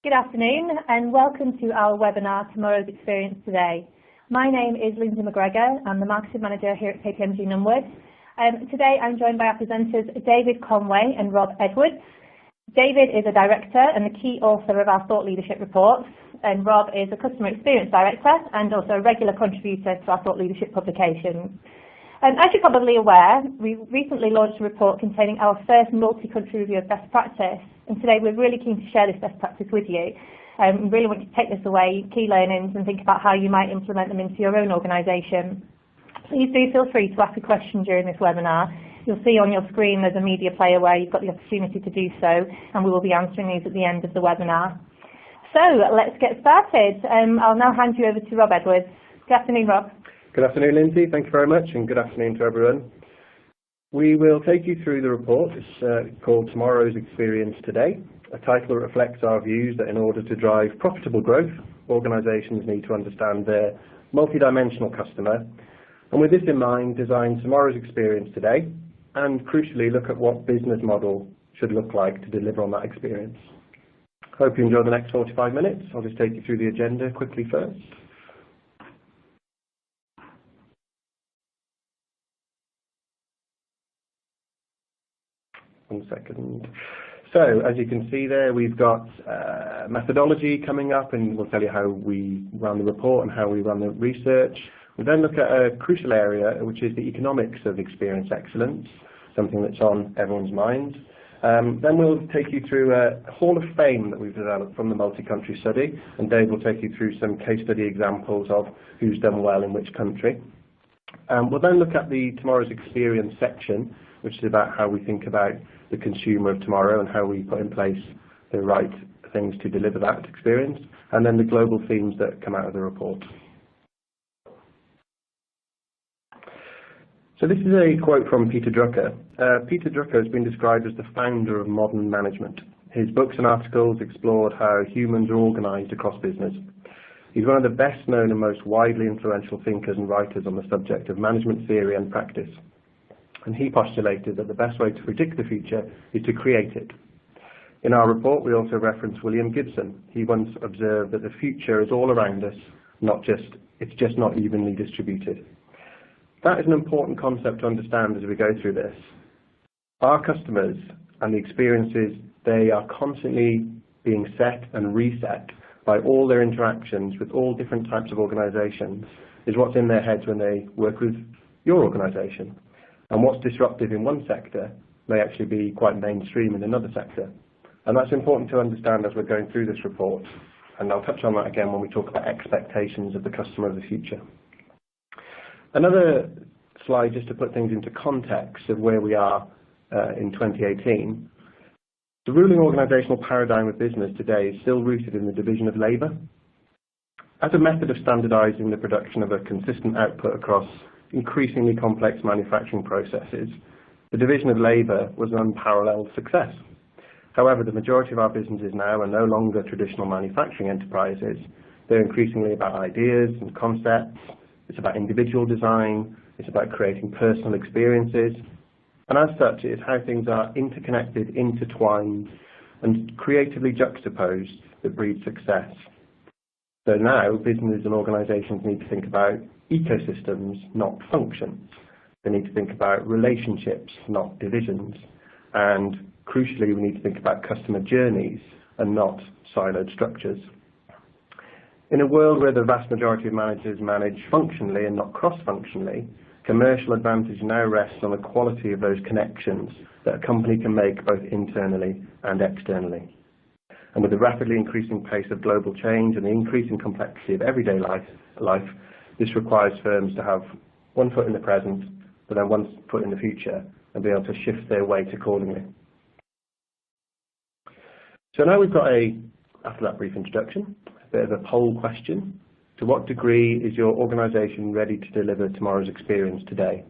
Good afternoon and welcome to our webinar, Tomorrow's Experience Today. My name is Lindsay McGregor. I'm the Marketing Manager here at KPMG Numwood. Today I'm joined by our presenters David Conway and Rob Edwards. David is a Director and the key author of our Thought Leadership reports, and Rob is a Customer Experience Director and also a regular contributor to our Thought Leadership publications. As you're probably aware, we recently launched a report containing our first multi-country review of best practice, and today we're really keen to share this best practice with you. We really want you to take this away, key learnings, and think about how you might implement them into your own organisation. Please do feel free to ask a question during this webinar. You'll see on your screen there's a media player where you've got the opportunity to do so, and we will be answering these at the end of the webinar. So let's get started. I'll now hand you over to Rob Edwards. Good afternoon, Rob. Good afternoon, Lindsay. Thank you very much, and good afternoon to everyone. We will take you through the report. It's called Tomorrow's Experience Today, a title that reflects our views that in order to drive profitable growth, organisations need to understand their multidimensional customer, and with this in mind, design tomorrow's experience today, and crucially look at what business model should look like to deliver on that experience. Hope you enjoy the next 45 minutes. I'll just take you through the agenda quickly first. One second. So, as you can see there, we've got methodology coming up, and we'll tell you how we run the report and how we run the research. We'll then look at a crucial area, which is the economics of experience excellence, something that's on everyone's mind. Then we'll take you through a Hall of Fame that we've developed from the multi-country study, and Dave will take you through some case study examples of who's done well in which country. We'll then look at the Tomorrow's Experience section, which is about how we think about the consumer of tomorrow and how we put in place the right things to deliver that experience, and then the global themes that come out of the report. So this is a quote from Peter Drucker. Peter Drucker has been described as the founder of modern management. His books and articles explored how humans are organised across business. He's one of the best known and most widely influential thinkers and writers on the subject of management theory and practice. And he postulated that the best way to predict the future is to create it. In our report, we also reference William Gibson. He once observed that the future is all around us, it's just not evenly distributed. That is an important concept to understand as we go through this. Our customers and the experiences, they are constantly being set and reset by all their interactions with all different types of organisations, is what's in their heads when they work with your organisation. And what's disruptive in one sector may actually be quite mainstream in another sector. And that's important to understand as we're going through this report. And I'll touch on that again when we talk about expectations of the customer of the future. Another slide just to put things into context of where we are in 2018. The ruling organisational paradigm of business today is still rooted in the division of labour. As a method of standardising the production of a consistent output across increasingly complex manufacturing processes, the division of labour was an unparalleled success. However, the majority of our businesses now are no longer traditional manufacturing enterprises. They're increasingly about ideas and concepts. It's about individual design. It's about creating personal experiences. And as such, it is how things are interconnected, intertwined, and creatively juxtaposed that breeds success. So now, businesses and organisations need to think about ecosystems, not functions. They need to think about relationships, not divisions. And crucially, we need to think about customer journeys and not siloed structures. In a world where the vast majority of managers manage functionally and not cross-functionally, commercial advantage now rests on the quality of those connections that a company can make both internally and externally. And with the rapidly increasing pace of global change and the increasing complexity of everyday life, this requires firms to have one foot in the present, but then one foot in the future, and be able to shift their weight accordingly. So now we've got after that brief introduction, a bit of a poll question. To what degree is your organisation ready to deliver tomorrow's experience today?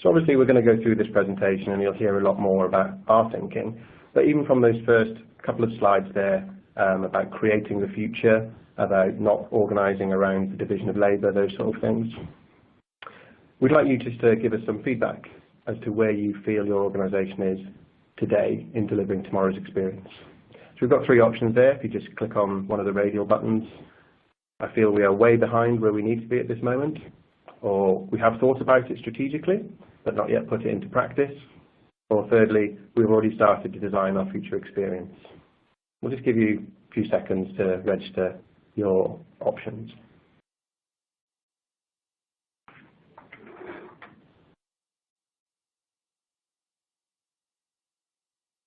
So obviously we're going to go through this presentation and you'll hear a lot more about our thinking, but even from those first couple of slides there about creating the future, about not organising around the division of labour, those sort of things. We'd like you just to give us some feedback as to where you feel your organisation is today in delivering tomorrow's experience. So we've got three options there. If you just click on one of the radial buttons, I feel we are way behind where we need to be at this moment, or we have thought about it strategically, but not yet put it into practice, or thirdly, we've already started to design our future experience. We'll just give you a few seconds to register your options.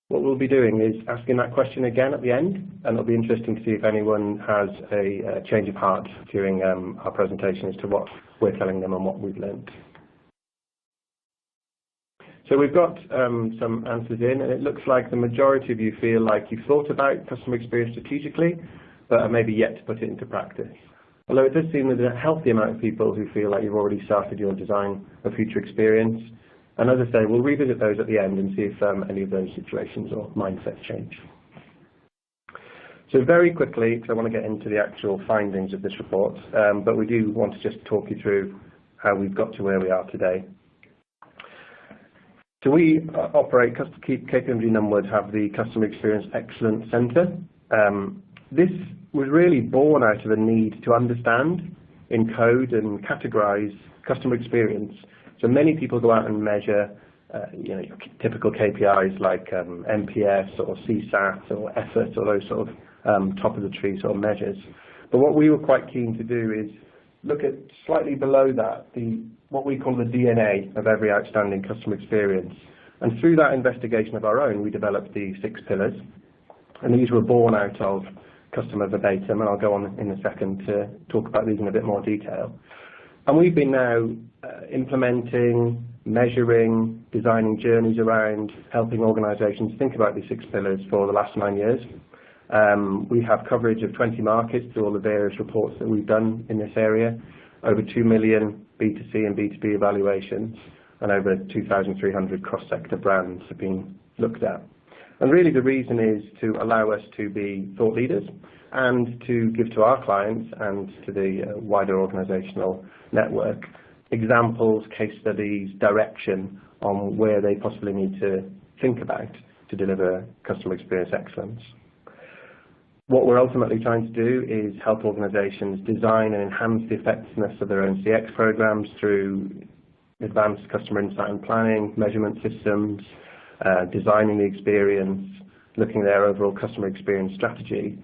What we'll be doing is asking that question again at the end, and it'll be interesting to see if anyone has a change of heart during our presentation as to what we're telling them and what we've learned. So we've got some answers in, and it looks like the majority of you feel like you've thought about customer experience strategically, but are maybe yet to put it into practice. Although it does seem there's a healthy amount of people who feel like you've already started your design of future experience. And as I say, we'll revisit those at the end and see if any of those situations or mindsets change. So very quickly, because I want to get into the actual findings of this report, but we do want to just talk you through how we've got to where we are today. So we operate, KPMG Numwood have the Customer Experience Excellence Centre. This was really born out of a need to understand, encode and categorise customer experience. So many people go out and measure your typical KPIs like NPS or CSAT or effort or those sort of top of the tree sort of measures. But what we were quite keen to do is look at slightly below that, what we call the DNA of every outstanding customer experience. And through that investigation of our own, we developed the 6 pillars. And these were born out of customer verbatim, and I'll go on in a second to talk about these in a bit more detail. And we've been now implementing, measuring, designing journeys around helping organisations think about these 6 pillars for the last 9 years. We have coverage of 20 markets through all the various reports that we've done in this area, over 2 million B2C and B2B evaluations, and over 2,300 cross-sector brands have been looked at. And really the reason is to allow us to be thought leaders and to give to our clients and to the wider organisational network examples, case studies, direction on where they possibly need to think about to deliver customer experience excellence. What we're ultimately trying to do is help organisations design and enhance the effectiveness of their own CX programs through advanced customer insight and planning, measurement systems, designing the experience, looking at their overall customer experience strategy,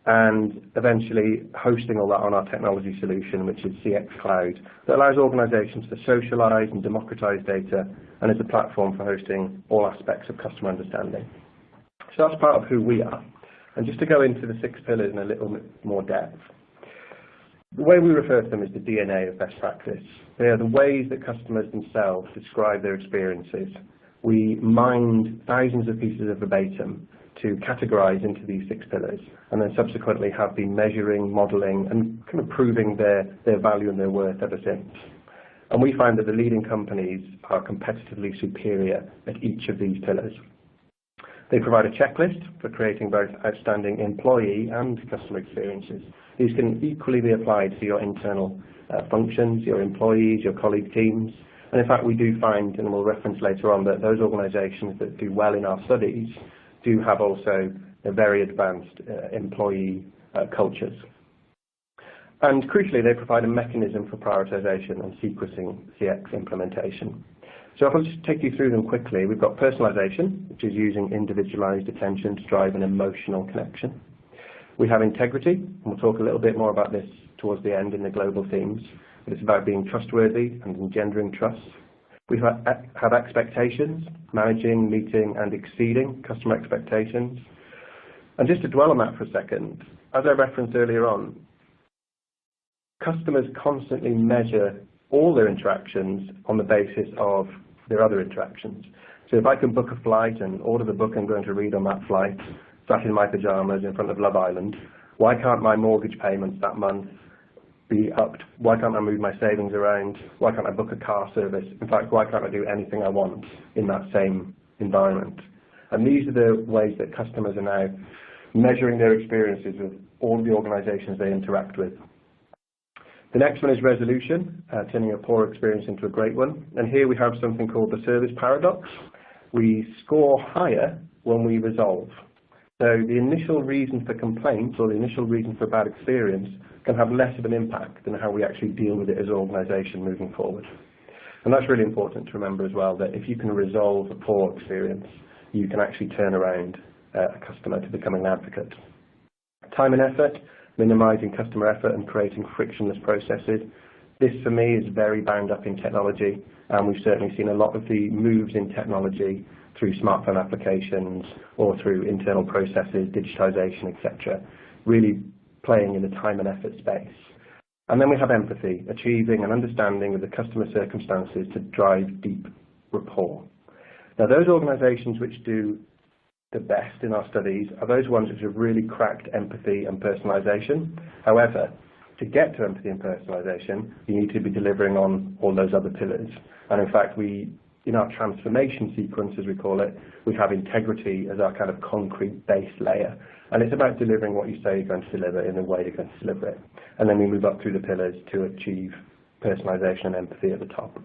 and eventually hosting all that on our technology solution, which is CX Cloud, that allows organisations to socialise and democratise data and is a platform for hosting all aspects of customer understanding. So that's part of who we are. And just to go into the 6 pillars in a little bit more depth, the way we refer to them is the DNA of best practice. They are the ways that customers themselves describe their experiences. We mined thousands of pieces of verbatim to categorise into these 6 pillars, and then subsequently have been measuring, modelling, and kind of proving their value and their worth ever since. And we find that the leading companies are competitively superior at each of these pillars. They provide a checklist for creating both outstanding employee and customer experiences. These can equally be applied to your internal functions, your employees, your colleague teams. And in fact, we do find, and we'll reference later on, that those organisations that do well in our studies do have also a very advanced employee cultures. And crucially, they provide a mechanism for prioritisation and sequencing CX implementation. So if I'll just take you through them quickly, we've got personalisation, which is using individualised attention to drive an emotional connection. We have integrity, and we'll talk a little bit more about this towards the end in the global themes, but it's about being trustworthy and engendering trust. We have expectations, managing, meeting and exceeding customer expectations. And just to dwell on that for a second, as I referenced earlier on, customers constantly measure all their interactions on the basis of their other interactions. So if I can book a flight and order the book I'm going to read on that flight, sat in my pyjamas in front of Love Island, why can't my mortgage payments that month be upped? Why can't I move my savings around? Why can't I book a car service? In fact, why can't I do anything I want in that same environment? And these are the ways that customers are now measuring their experiences with all the organisations they interact with. The next one is resolution, turning a poor experience into a great one. And here we have something called the service paradox. We score higher when we resolve. So the initial reason for complaints or the initial reason for bad experience can have less of an impact than how we actually deal with it as an organisation moving forward. And that's really important to remember as well, that if you can resolve a poor experience, you can actually turn around a customer to becoming an advocate. Time and effort, minimising customer effort and creating frictionless processes. This for me is very bound up in technology, and we've certainly seen a lot of the moves in technology through smartphone applications or through internal processes, digitization, etc., really playing in the time and effort space. And then we have empathy, achieving an understanding of the customer circumstances to drive deep rapport. Now, those organizations which do the best in our studies are those ones which have really cracked empathy and personalization. However, to get to empathy and personalization, you need to be delivering on all those other pillars. And in fact, in our transformation sequence, as we call it, we have integrity as our kind of concrete base layer. And it's about delivering what you say you're going to deliver in the way you're going to deliver it. And then we move up through the pillars to achieve personalization and empathy at the top.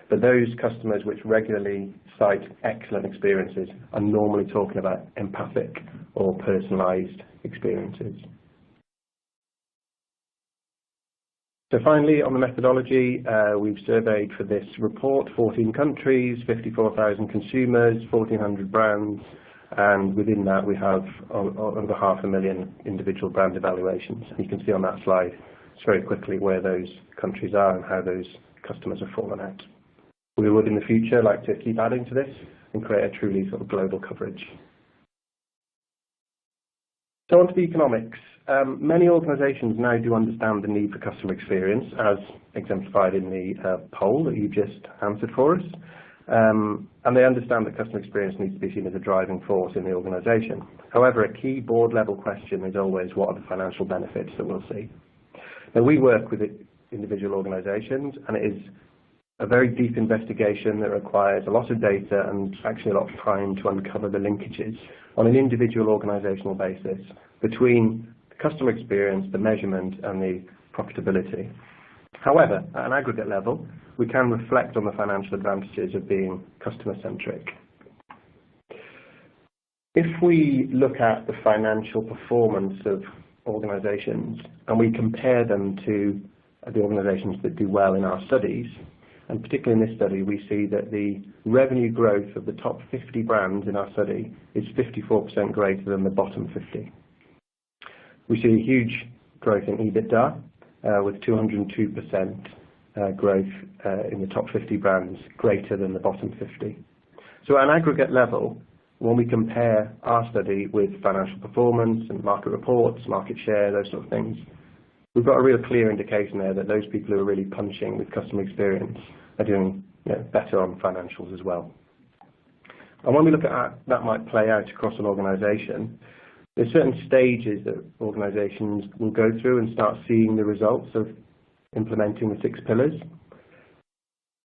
But those customers which regularly cite excellent experiences are normally talking about empathic or personalized experiences. So finally, on the methodology, we've surveyed for this report 14 countries, 54,000 consumers, 1,400 brands, and within that we have over 500,000 individual brand evaluations. You can see on that slide very quickly where those countries are and how those customers have fallen out. We would in the future like to keep adding to this and create a truly sort of global coverage. So on to the economics. Many organisations now do understand the need for customer experience, as exemplified in the poll that you just answered for us. And they understand that customer experience needs to be seen as a driving force in the organisation. However, a key board-level question is always, what are the financial benefits that we'll see? Now, we work with individual organisations, and it is a very deep investigation that requires a lot of data and actually a lot of time to uncover the linkages on an individual organisational basis between the customer experience, the measurement, and the profitability. However, at an aggregate level, we can reflect on the financial advantages of being customer-centric. If we look at the financial performance of organisations and we compare them to the organisations that do well in our studies, and particularly in this study, we see that the revenue growth of the top 50 brands in our study is 54% greater than the bottom 50. We see a huge growth in EBITDA with 202% growth in the top 50 brands greater than the bottom 50. So at an aggregate level, when we compare our study with financial performance and market reports, market share, those sort of things, we've got a real clear indication there that those people who are really punching with customer experience are doing better on financials as well. And when we look at how that might play out across an organisation, there's certain stages that organisations will go through and start seeing the results of implementing the 6 pillars.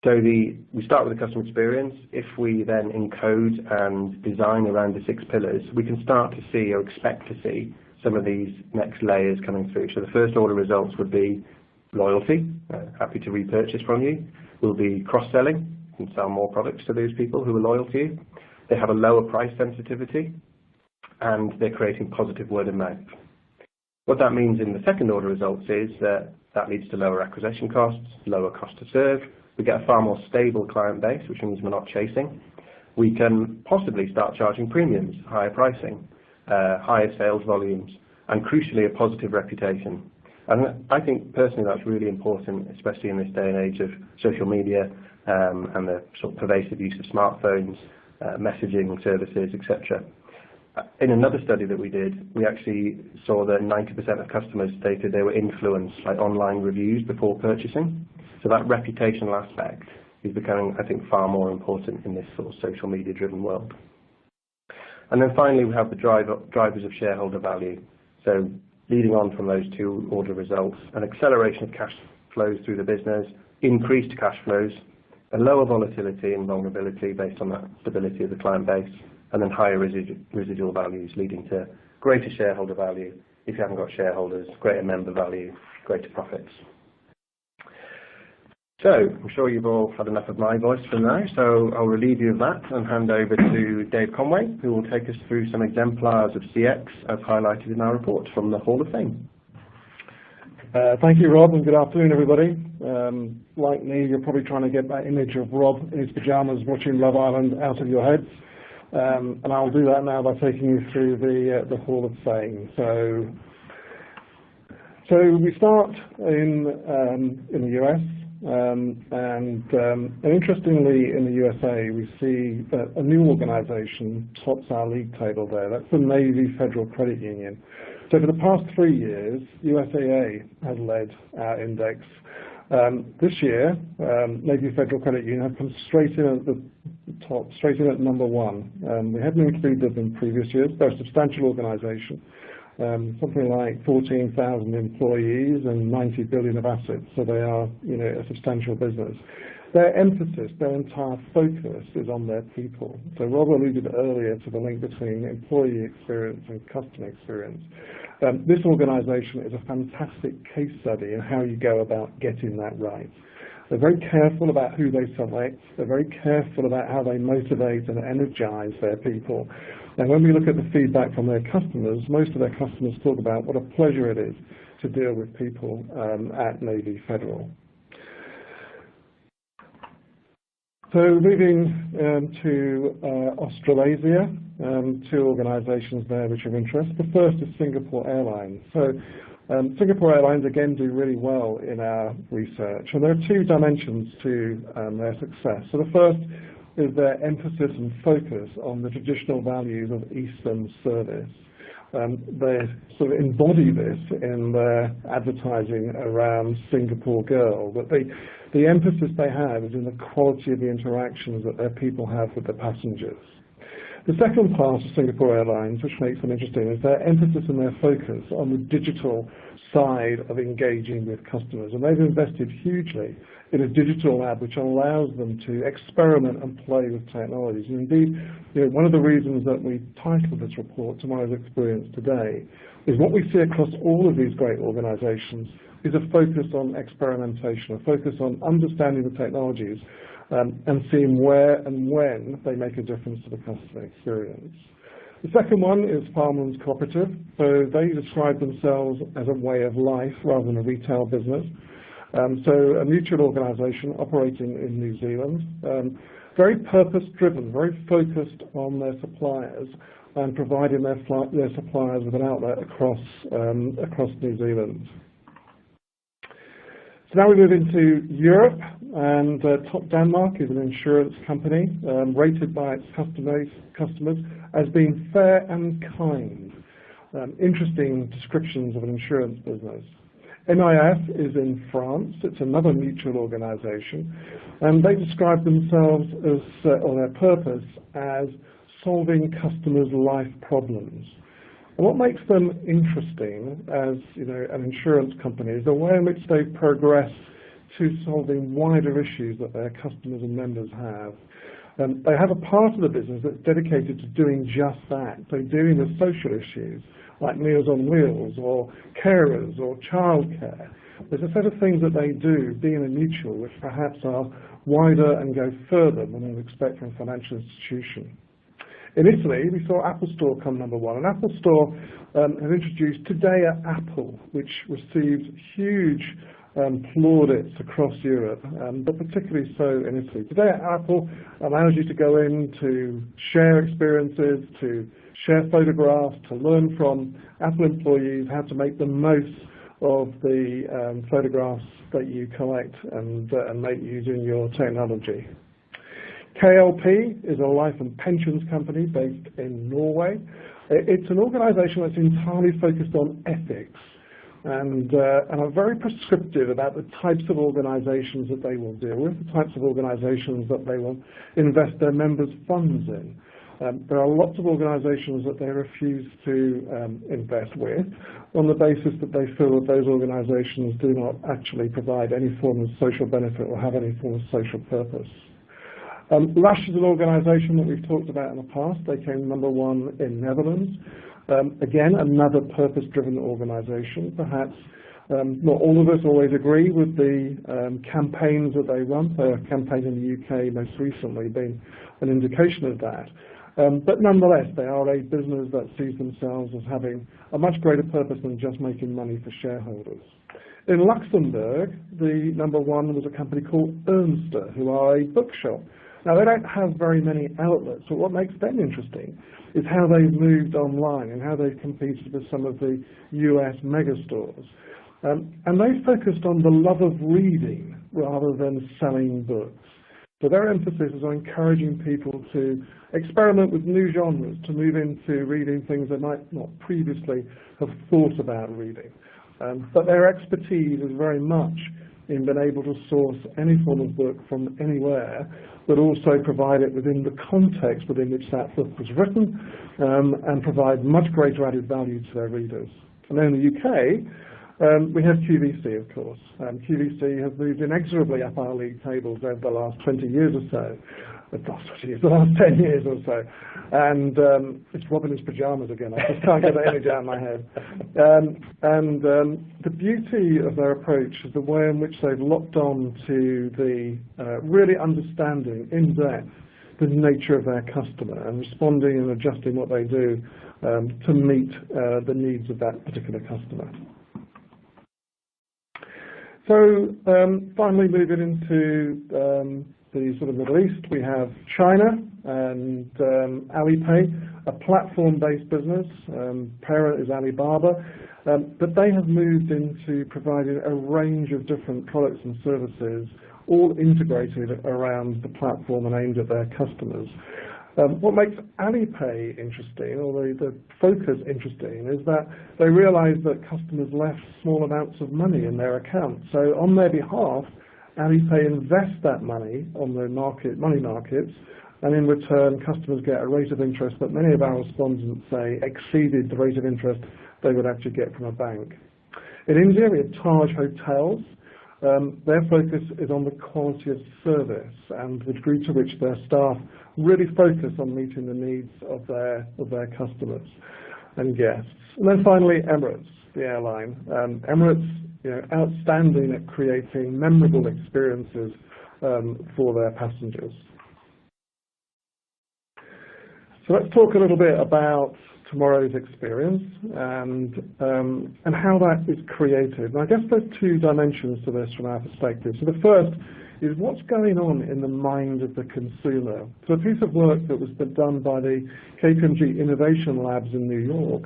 So we start with the customer experience. If we then encode and design around the 6 pillars, we can start to see or expect to see some of these next layers coming through. So the first order results would be loyalty, happy to repurchase from you. Will be cross-selling, you can sell more products to those people who are loyal to you. They have a lower price sensitivity, and they're creating positive word of mouth. What that means in the second order results is that leads to lower acquisition costs, lower cost to serve. We get a far more stable client base, which means we're not chasing. We can possibly start charging premiums, higher pricing, higher sales volumes, and crucially a positive reputation. And I think personally that's really important, especially in this day and age of social media and the sort of pervasive use of smartphones, messaging services, etc. In another study that we did, we actually saw that 90% of customers stated they were influenced by online reviews before purchasing. So that reputational aspect is becoming, I think, far more important in this sort of social media-driven world. And then finally, we have the drivers of shareholder value. So leading on from those 2 order results, an acceleration of cash flows through the business, increased cash flows, a lower volatility and vulnerability based on that stability of the client base, and then higher residual values leading to greater shareholder value. If you haven't got shareholders, greater member value, greater profits. So, I'm sure you've all had enough of my voice for now, so I'll relieve you of that and hand over to Dave Conway, who will take us through some exemplars of CX as highlighted in our report from the Hall of Fame. Thank you, Rob, and good afternoon, everybody. Like me, you're probably trying to get that image of Rob in his pajamas watching Love Island out of your heads. And I'll do that now by taking you through the Hall of Fame. So we start in the US. And interestingly, in the USA, we see that a new organization tops our league table there. That's the Navy Federal Credit Union. So for the past 3 years, USAA has led our index. This year, Navy Federal Credit Union have come straight in at the top, straight in at number 1. We hadn't included them in previous years. They're a substantial organization. Something like 14,000 employees and 90 billion of assets, so they are, a substantial business. Their emphasis, their entire focus is on their people. So Rob alluded earlier to the link between employee experience and customer experience. This organization is a fantastic case study in how you go about getting that right. They're very careful about who they select. They're very careful about how they motivate and energize their people. And when we look at the feedback from their customers, most of their customers talk about what a pleasure it is to deal with people at Navy Federal. So moving to Australasia, 2 organizations there which are of interest. The first is Singapore Airlines. So Singapore Airlines again do really well in our research, and there are 2 dimensions to their success. So the first is their emphasis and focus on the traditional values of Eastern service. They sort of embody this in their advertising around Singapore Girl, but the emphasis they have is in the quality of the interactions that their people have with the passengers. The second part of Singapore Airlines, which makes them interesting, is their emphasis and their focus on the digital side of engaging with customers. And they've invested hugely in a digital lab which allows them to experiment and play with technologies. And indeed, one of the reasons that we titled this report, Tomorrow's Experience Today, is what we see across all of these great organizations is a focus on experimentation, a focus on understanding the technologies and seeing where and when they make a difference to the customer experience. The second one is Farmlands Cooperative. So they describe themselves as a way of life rather than a retail business. So a mutual organization operating in New Zealand, very purpose-driven, very focused on their suppliers and providing their suppliers with an outlet across New Zealand. So now we move into Europe, and Top Denmark is an insurance company rated by its customers as being fair and kind. Interesting descriptions of an insurance business. MIF is in France. It's another mutual organization, and they describe themselves as, or their purpose as solving customers' life problems. And what makes them interesting as an insurance company is the way in which they progress to solving wider issues that their customers and members have. They have a part of the business that's dedicated to doing just that, so dealing with social issues like Meals on Wheels or carers or childcare. There's a set of things that they do, being a mutual, which perhaps are wider and go further than we would expect from a financial institution. In Italy, we saw Apple Store come number 1, and Apple Store have introduced Today at Apple, which received huge plaudits across Europe, but particularly so in Italy. Today at Apple allows you to go in to share experiences, to share photographs, to learn from Apple employees how to make the most of the photographs that you collect and make using your technology. KLP is a life and pensions company based in Norway. It's an organization that's entirely focused on ethics and are very prescriptive about the types of organizations that they will deal with, the types of organizations that they will invest their members' funds in. There are lots of organizations that they refuse to invest with on the basis that they feel that those organizations do not actually provide any form of social benefit or have any form of social purpose. Lush is an organization that we've talked about in the past. They came number 1 in Netherlands. Again, another purpose-driven organization, perhaps Not all of us always agree with the campaigns that they run. Their campaign in the UK most recently being an indication of that. But nonetheless, they are a business that sees themselves as having a much greater purpose than just making money for shareholders. In Luxembourg, the number one was a company called Ernster, who are a bookshop. Now, they don't have very many outlets, but what makes them interesting is how they've moved online and how they've competed with some of the US megastores. And they focused on the love of reading rather than selling books. So their emphasis is on encouraging people to experiment with new genres, to move into reading things they might not previously have thought about reading. But their expertise is very much in being able to source any form of book from anywhere, but also provide it within the context within which that book was written, and provide much greater added value to their readers. And then in the UK, we have QVC, of course. QVC has moved inexorably up our league tables over the last 20 years or so. The last 10 years or so. And it's Rob in his pajamas again. I just can't get that image out of my head. The beauty of their approach is the way in which they've locked on to the really understanding in depth the nature of their customer and responding and adjusting what they do to meet the needs of that particular customer. So finally moving into the sort of Middle East, we have China and Alipay, a platform-based business. Parent is Alibaba, but they have moved into providing a range of different products and services, all integrated around the platform and aimed at their customers. What makes Alipay interesting, or the focus interesting, is that they realize that customers left small amounts of money in their account. So on their behalf, Alipay invests that money on the money markets, and in return, customers get a rate of interest that many of our respondents say exceeded the rate of interest they would actually get from a bank. In India, we have Taj Hotels. Their focus is on the quality of service and the degree to which their staff really focus on meeting the needs of their customers and guests. And then finally, Emirates, the airline. Emirates, outstanding at creating memorable experiences for their passengers. So let's talk a little bit about tomorrow's experience and how that is created. And I guess there's two dimensions to this from our perspective. So the first is what's going on in the mind of the consumer. So a piece of work that was done by the KPMG Innovation Labs in New York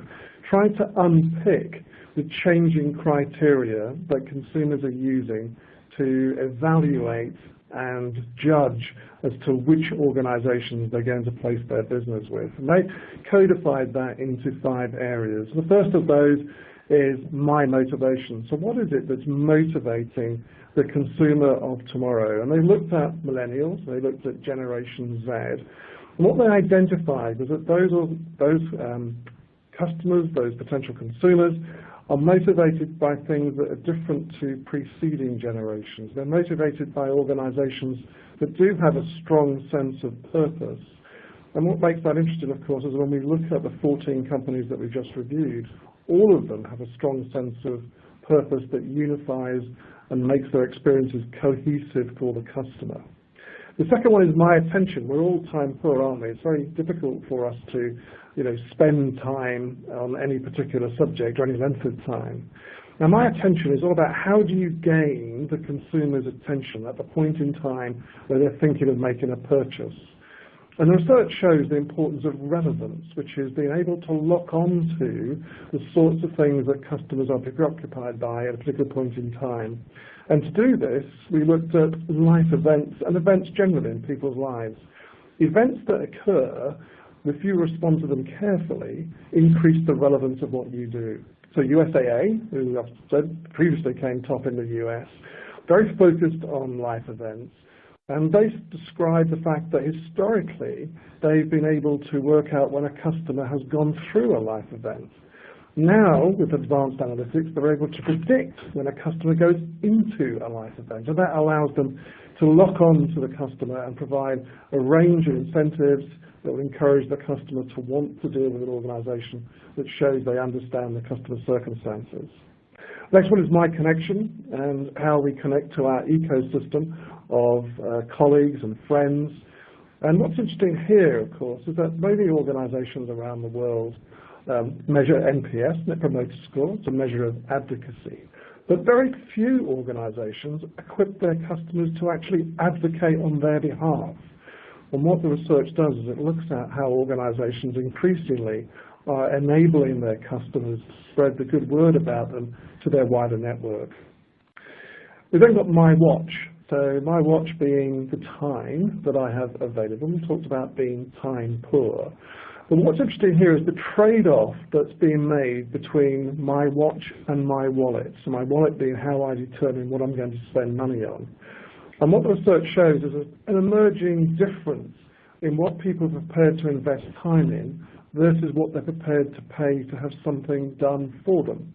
tried to unpick the changing criteria that consumers are using to evaluate and judge as to which organizations they're going to place their business with. And they codified that into 5 areas. The first of those is my motivation. So what is it that's motivating the consumer of tomorrow? And they looked at millennials, they looked at Generation Z, and what they identified was that those customers, those potential consumers, are motivated by things that are different to preceding generations. They're motivated by organizations that do have a strong sense of purpose. And what makes that interesting, of course, is when we look at the 14 companies that we just reviewed, all of them have a strong sense of purpose that unifies and makes their experiences cohesive for the customer. The second one is my attention. We're all time poor, aren't we? It's very difficult for us to spend time on any particular subject or any length of time. Now, my attention is all about how do you gain the consumer's attention at the point in time where they're thinking of making a purchase. And the research shows the importance of relevance, which is being able to lock on to the sorts of things that customers are preoccupied by at a particular point in time. And to do this, we looked at life events and events generally in people's lives. Events that occur, if you respond to them carefully, increase the relevance of what you do. So USAA, who I've said previously came top in the US, very focused on life events. And they describe the fact that historically they've been able to work out when a customer has gone through a life event. Now, with advanced analytics, they're able to predict when a customer goes into a life event. And that allows them to lock on to the customer and provide a range of incentives that will encourage the customer to want to deal with an organization that shows they understand the customer's circumstances. Next one is my connection and how we connect to our ecosystem of colleagues and friends. And what's interesting here, of course, is that many organizations around the world measure NPS, Net Promoter Score. It's a measure of advocacy. But very few organizations equip their customers to actually advocate on their behalf. And what the research does is it looks at how organizations increasingly are enabling their customers to spread the good word about them to their wider network. We've then got My Watch. So My Watch being the time that I have available. We talked about being time poor. But what's interesting here is the trade-off that's being made between My Watch and My Wallet. So My Wallet being how I determine what I'm going to spend money on. And what the research shows is an emerging difference in what people are prepared to invest time in versus what they're prepared to pay to have something done for them.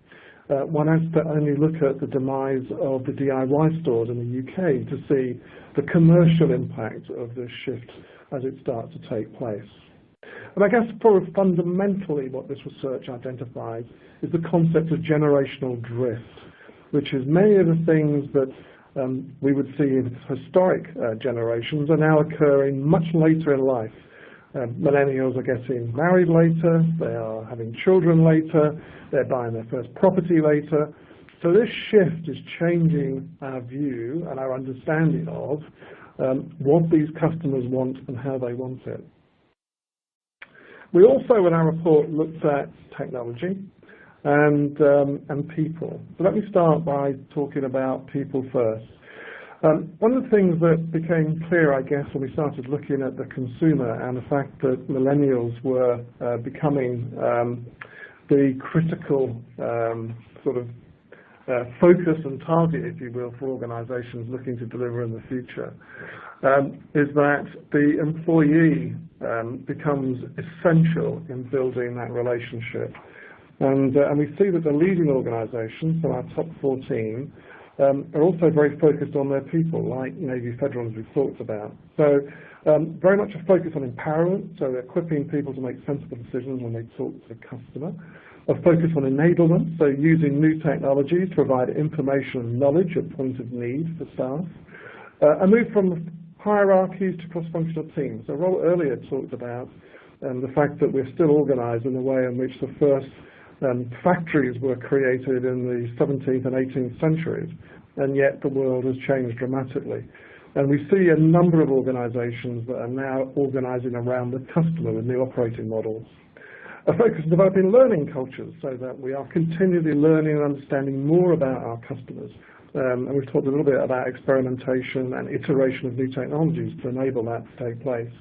One has to only look at the demise of the DIY stores in the UK to see the commercial impact of this shift as it starts to take place. And I guess probably fundamentally what this research identifies is the concept of generational drift, which is many of the things that we would see in historic generations are now occurring much later in life. Millennials are getting married later, they are having children later, they're buying their first property later. So this shift is changing our view and our understanding of what these customers want and how they want it. We also, in our report, looked at technology and people. So let me start by talking about people first. One of the things that became clear, I guess, when we started looking at the consumer and the fact that millennials were becoming the critical sort of focus and target, if you will, for organizations looking to deliver in the future, is that the employee becomes essential in building that relationship. And we see that the leading organizations, so our top 14, are also very focused on their people, like Navy Federal, as we've talked about. So very much a focus on empowerment, so equipping people to make sensible decisions when they talk to the customer. A focus on enablement, so using new technologies to provide information and knowledge at point of need for staff. A move from hierarchies to cross-functional teams. So Rob earlier talked about the fact that we're still organized in the way in which the first factories were created in the 17th and 18th centuries, and yet the world has changed dramatically. And we see a number of organizations that are now organizing around the customer with new operating models. A focus on developing learning cultures so that we are continually learning and understanding more about our customers. And we've talked a little bit about experimentation and iteration of new technologies to enable that to take place.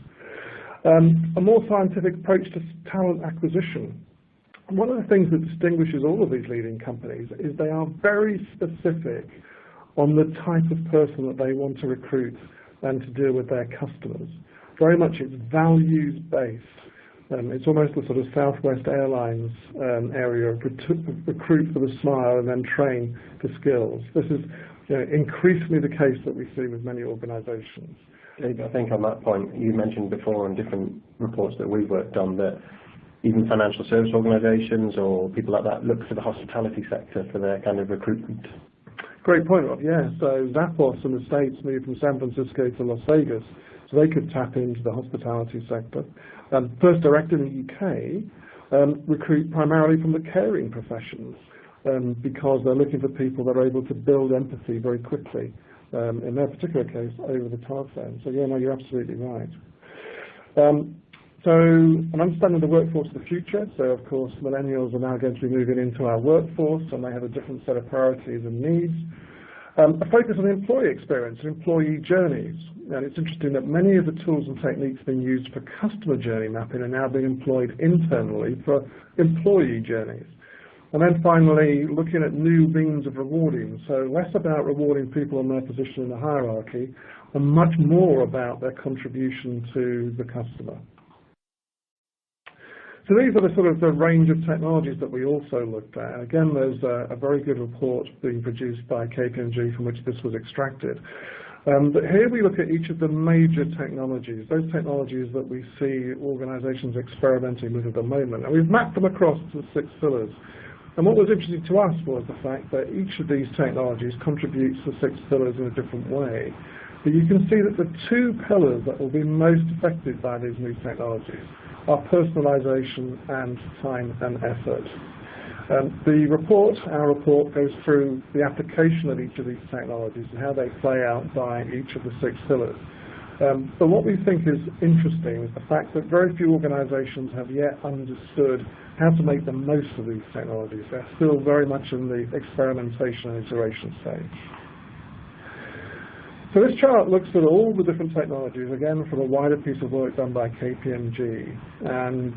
A more scientific approach to talent acquisition. One of the things that distinguishes all of these leading companies is they are very specific on the type of person that they want to recruit and to deal with their customers. Very much it's values-based. It's almost the sort of Southwest Airlines area of recruit for the smile and then train for skills. This is increasingly the case that we see with many organizations. Dave, I think on that point, you mentioned before in different reports that we've worked on that even financial service organizations or people like that look to the hospitality sector for their kind of recruitment. Great point, Rob. Yeah, so Zappos in the States moved from San Francisco to Las Vegas, so they could tap into the hospitality sector. First Direct in the UK recruit primarily from the caring professions because they're looking for people that are able to build empathy very quickly, in their particular case, over the telephone. So yeah, no, you're absolutely right. So an understanding of the workforce of the future, so of course millennials are now going to be moving into our workforce and they have a different set of priorities and needs. A focus on the employee experience and employee journeys. And it's interesting that many of the tools and techniques being used for customer journey mapping are now being employed internally for employee journeys. And then finally, looking at new means of rewarding. So less about rewarding people on their position in the hierarchy and much more about their contribution to the customer. So these are the sort of the range of technologies that we also looked at. Again, there's a very good report being produced by KPMG from which this was extracted. But here we look at each of the major technologies, those technologies that we see organizations experimenting with at the moment. And we've mapped them across to 6 pillars. And what was interesting to us was the fact that each of these technologies contributes to 6 pillars in a different way. But you can see that the 2 pillars that will be most affected by these new technologies are personalization and time and effort. Our report goes through the application of each of these technologies and how they play out by each of the 6 pillars. But what we think is interesting is the fact that very few organizations have yet understood how to make the most of these technologies. They're still very much in the experimentation and iteration stage. So this chart looks at all the different technologies, again from a wider piece of work done by KPMG, and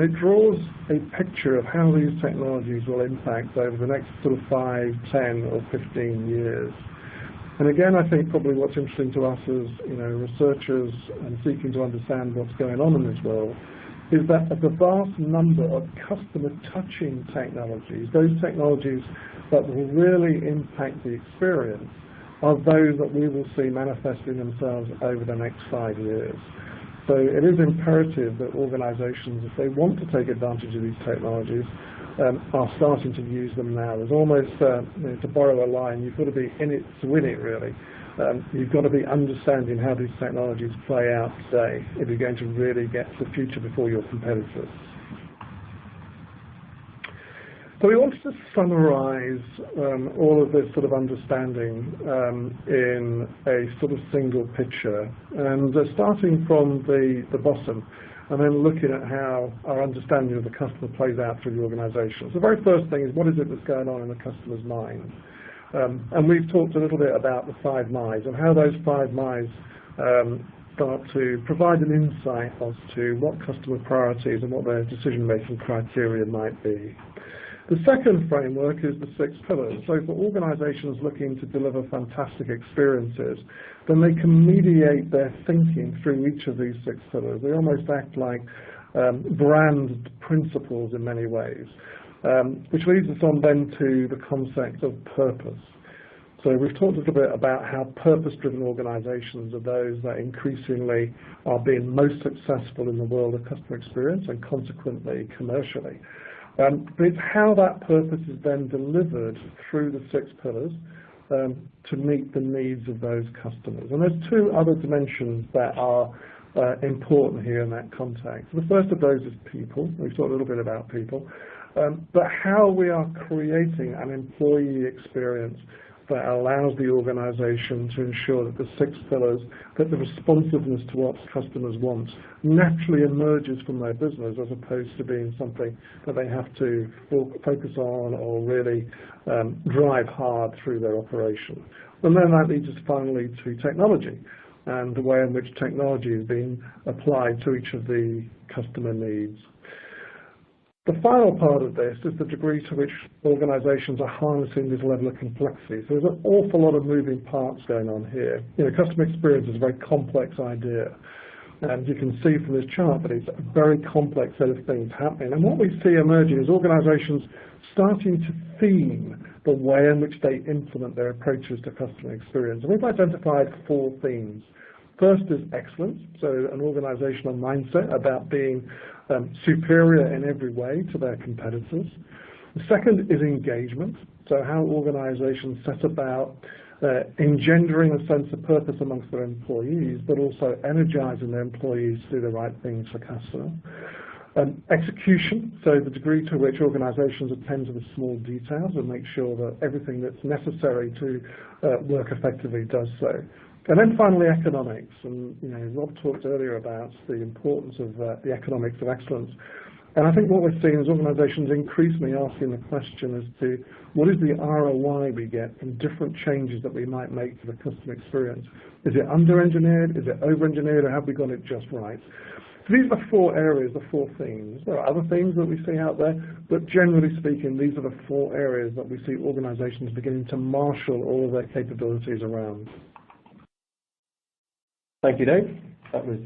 it draws a picture of how these technologies will impact over the next sort of 5, 10 or 15 years. And again, I think probably what's interesting to us as researchers and seeking to understand what's going on in this world is that the vast number of customer-touching technologies, those technologies that will really impact the experience, are those that we will see manifesting themselves over the next 5 years. So it is imperative that organizations, if they want to take advantage of these technologies, are starting to use them now. There's almost, to borrow a line, you've got to be in it to win it, really. You've got to be understanding how these technologies play out today if you're going to really get the future before your competitors. So we wanted to summarize all of this sort of understanding in a sort of single picture, and starting from the bottom, and then looking at how our understanding of the customer plays out through the organization. So the very first thing is, what is it that's going on in the customer's mind? And we've talked a little bit about the 5 My's and how those 5 My's start to provide an insight as to what customer priorities and what their decision-making criteria might be. The second framework is the 6 pillars. So for organizations looking to deliver fantastic experiences, then they can mediate their thinking through each of these 6 pillars. They almost act like brand principles in many ways, which leads us on then to the concept of purpose. So we've talked a little bit about how purpose-driven organizations are those that increasingly are being most successful in the world of customer experience and consequently commercially. But it's how that purpose is then delivered through the 6 pillars to meet the needs of those customers. And there's 2 other dimensions that are important here in that context. The first of those is people. We've talked a little bit about people. But how we are creating an employee experience that allows the organization to ensure that the 6 pillars, that the responsiveness to what customers want naturally emerges from their business as opposed to being something that they have to focus on or really drive hard through their operation. And then that leads us finally to technology and the way in which technology is being applied to each of the customer needs. The final part of this is the degree to which organizations are harnessing this level of complexity. So there's an awful lot of moving parts going on here. Customer experience is a very complex idea. And you can see from this chart that it's a very complex set of things happening. And what we see emerging is organizations starting to theme the way in which they implement their approaches to customer experience. And we've identified 4 themes. First is excellence, so an organizational mindset about being superior in every way to their competitors. The second is engagement, so how organizations set about engendering a sense of purpose amongst their employees, but also energizing their employees to do the right things for customers. Execution, so the degree to which organizations attend to the small details and make sure that everything that's necessary to work effectively does so. And then finally, economics. And Rob talked earlier about the importance of the economics of excellence. And I think what we're seeing is organizations increasingly asking the question as to what is the ROI we get from different changes that we might make to the customer experience. Is it under-engineered? Is it over-engineered? Or have we got it just right? So these are the 4 areas, the 4 themes. There are other themes that we see out there, but generally speaking, these are the 4 areas that we see organizations beginning to marshal all of their capabilities around. Thank you, Dave. That was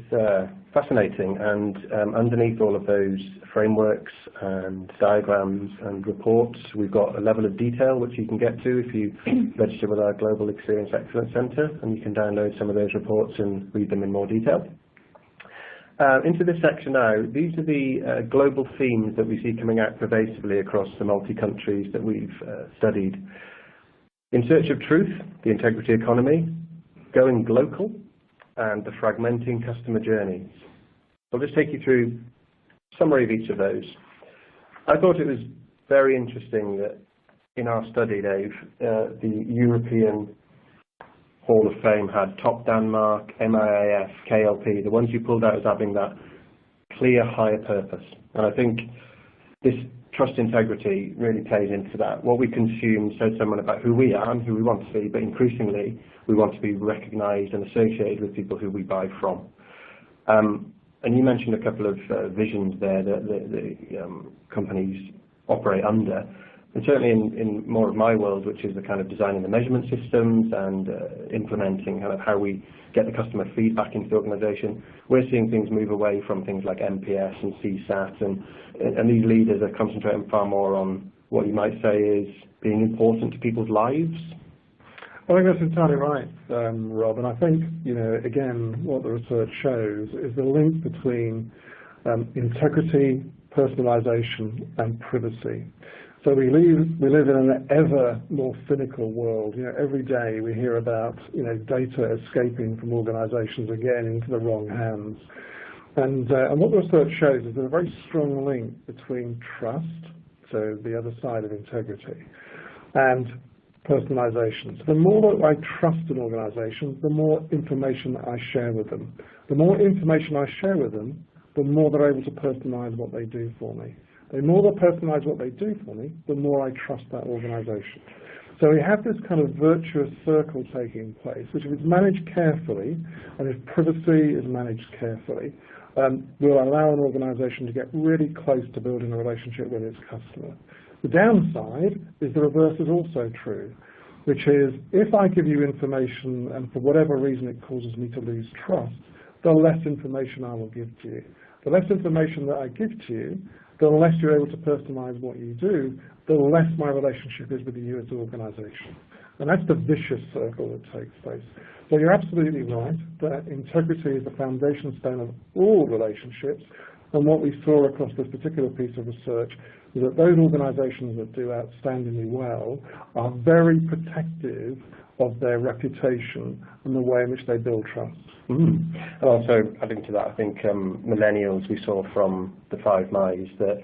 fascinating, and underneath all of those frameworks and diagrams and reports, we've got a level of detail which you can get to if you register with our Global Experience Excellence Centre, and you can download some of those reports and read them in more detail. Into this section now, these are the global themes that we see coming out pervasively across the multi-countries that we've studied. In search of truth, the integrity economy, going global, and the fragmenting customer journeys. I'll just take you through a summary of each of those. I thought it was very interesting that in our study, Dave, the European Hall of Fame had Top Denmark, MIAF, KLP, the ones you pulled out as having that clear higher purpose. And I think this trust integrity really plays into that. What we consume says something about who we are and who we want to be, but increasingly we want to be recognised and associated with people who we buy from. And you mentioned a couple of visions there that the companies operate under. And certainly in more of my world, which is the kind of designing the measurement systems and implementing kind of how we get the customer feedback into the organisation, we're seeing things move away from things like NPS and CSAT, and these leaders are concentrating far more on what you might say is being important to people's lives. I think that's entirely right, Rob. And I think, again, what the research shows is the link between integrity, personalisation, and privacy. So we live in an ever more finical world. Every day we hear about data escaping from organisations again into the wrong hands. And what the research shows is there's a very strong link between trust, so the other side of integrity, and personalisation. So the more that I trust an organisation, the more information that I share with them. The more information I share with them, the more they're able to personalise what they do for me. The more they personalise what they do for me, the more I trust that organisation. So we have this kind of virtuous circle taking place, which if it's managed carefully, and if privacy is managed carefully, will allow an organisation to get really close to building a relationship with its customer. The downside is the reverse is also true, which is if I give you information and for whatever reason it causes me to lose trust, the less information I will give to you. The less information that I give to you, the less you're able to personalise what you do, the less my relationship is with you as an organisation. And that's the vicious circle that takes place. So you're absolutely right that integrity is the foundation stone of all relationships. And what we saw across this particular piece of research is that those organisations that do outstandingly well are very protective of their reputation and the way in which they build trust. And also adding to that, I think millennials, we saw from the 5 Mi's that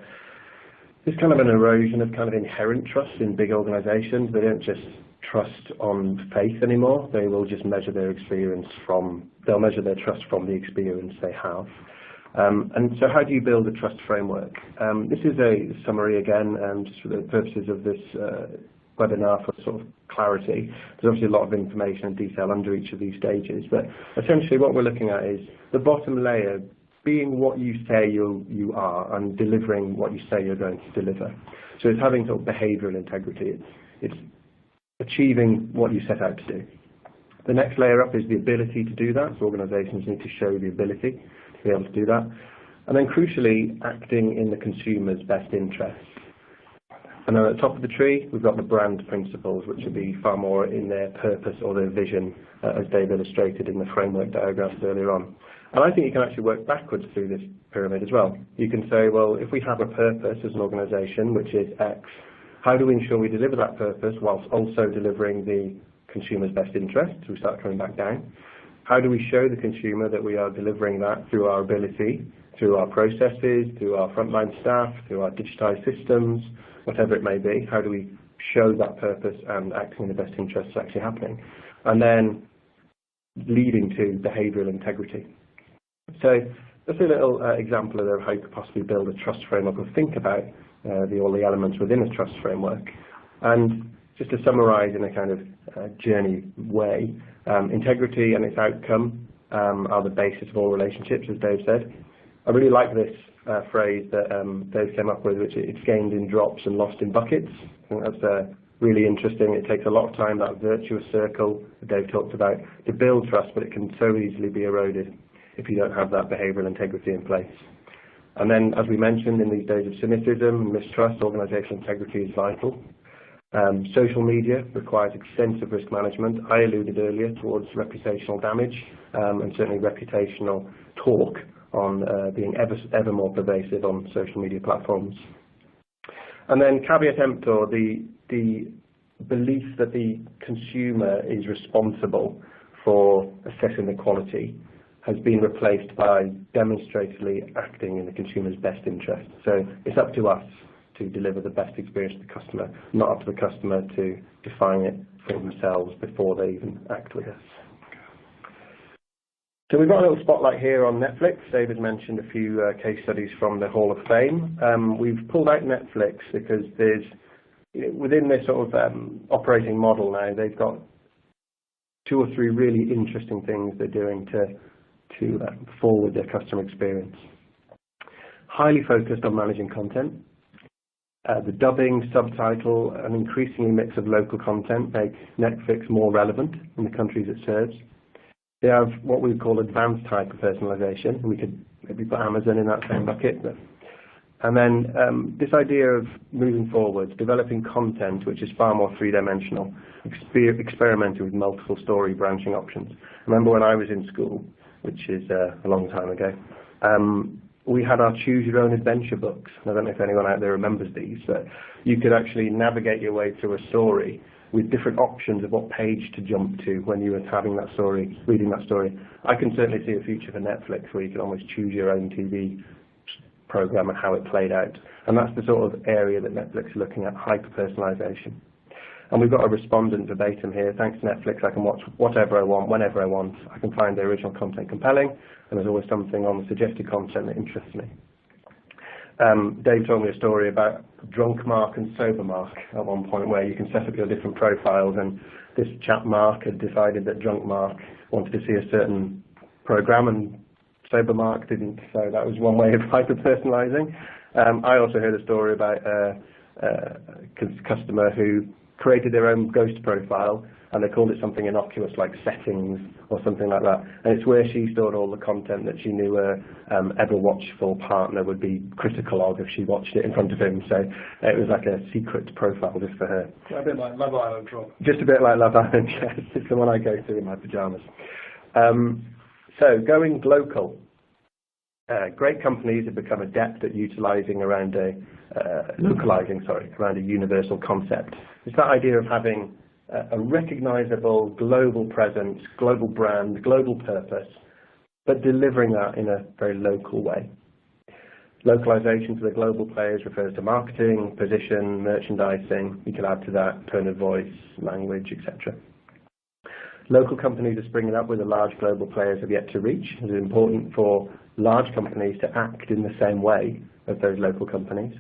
there's kind of an erosion of kind of inherent trust in big organisations. They don't just trust on faith anymore. They will just measure their they'll measure their trust from the experience they have. And so how do you build a trust framework? This is a summary again, just for the purposes of this webinar for sort of clarity. There's obviously a lot of information and detail under each of these stages, but essentially what we're looking at is the bottom layer being what you say you are and delivering what you say you're going to deliver. So it's having sort of behavioural integrity. It's achieving what you set out to do. The next layer up is the ability to do that. So organisations need to show the ability to be able to do that. And then crucially, acting in the consumer's best interests. And then at the top of the tree, we've got the brand principles, which would be far more in their purpose or their vision, as Dave illustrated in the framework diagrams earlier on. And I think you can actually work backwards through this pyramid as well. You can say, well, if we have a purpose as an organisation, which is X, how do we ensure we deliver that purpose whilst also delivering the consumer's best interests? So we start coming back down. How do we show the consumer that we are delivering that through our ability, through our processes, through our frontline staff, through our digitised systems, whatever it may be? How do we show that purpose and acting in the best interests actually happening? And then leading to behavioural integrity. So that's a little example of how you could possibly build a trust framework or think about all the elements within a trust framework. And just to summarise in a kind of journey way, integrity and its outcome are the basis of all relationships, as Dave said. I really like this phrase that Dave came up with, which it's gained in drops and lost in buckets. I think that's really interesting. It takes a lot of time, that virtuous circle that Dave talked about, to build trust, but it can so easily be eroded if you don't have that behavioural integrity in place. And then, as we mentioned, in these days of cynicism and mistrust, organisational integrity is vital. Social media requires extensive risk management. I alluded earlier towards reputational damage and certainly reputational talk on being ever more pervasive on social media platforms. And then caveat emptor, the belief that the consumer is responsible for assessing the quality has been replaced by demonstratively acting in the consumer's best interest. So it's up to us to deliver the best experience to the customer, not up to the customer to define it for themselves before they even act with us. So we've got a little spotlight here on Netflix. David mentioned a few case studies from the Hall of Fame. We've pulled out Netflix because there's, within this sort of operating model now, they've got 2 or 3 really interesting things they're doing to forward their customer experience. Highly focused on managing content. The dubbing, subtitle, and increasingly mix of local content make Netflix more relevant in the countries it serves. They have what we call advanced hyper-personalization. We could maybe put Amazon in that same bucket. And then this idea of moving forward, developing content which is far more three-dimensional, experimenting with multiple story branching options. Remember when I was in school, which is a long time ago, we had our choose your own adventure books. I don't know if anyone out there remembers these, but you could actually navigate your way through a story with different options of what page to jump to when you were having that story, reading that story. I can certainly see a future for Netflix where you can almost choose your own TV program and how it played out. And that's the sort of area that Netflix is looking at, hyper-personalization. And we've got a respondent verbatim here. Thanks to Netflix, I can watch whatever I want, whenever I want. I can find the original content compelling, and there's always something on the suggested content that interests me. Dave told me a story about drunk Mark and sober Mark at one point, where you can set up your different profiles, and this chap Mark had decided that drunk Mark wanted to see a certain program and sober Mark didn't, so that was one way of hyper-personalizing. I also heard a story about a customer who created their own ghost profile, and they called it something innocuous like settings or something like that. And it's where she stored all the content that she knew her ever-watchful partner would be critical of if she watched it in front of him. So it was like a secret profile just for her. A bit like Love Island, Rob. Just a bit like Love Island, yes. It's the one I go through in my pyjamas. So going global. Great companies have become adept at localizing around a universal concept. It's that idea of having a recognizable global presence, global brand, global purpose, but delivering that in a very local way. Localization for the global players refers to marketing, position, merchandising. You can add to that tone of voice, language, etc. Local companies are springing up where the large global players have yet to reach. It is important for large companies to act in the same way as those local companies.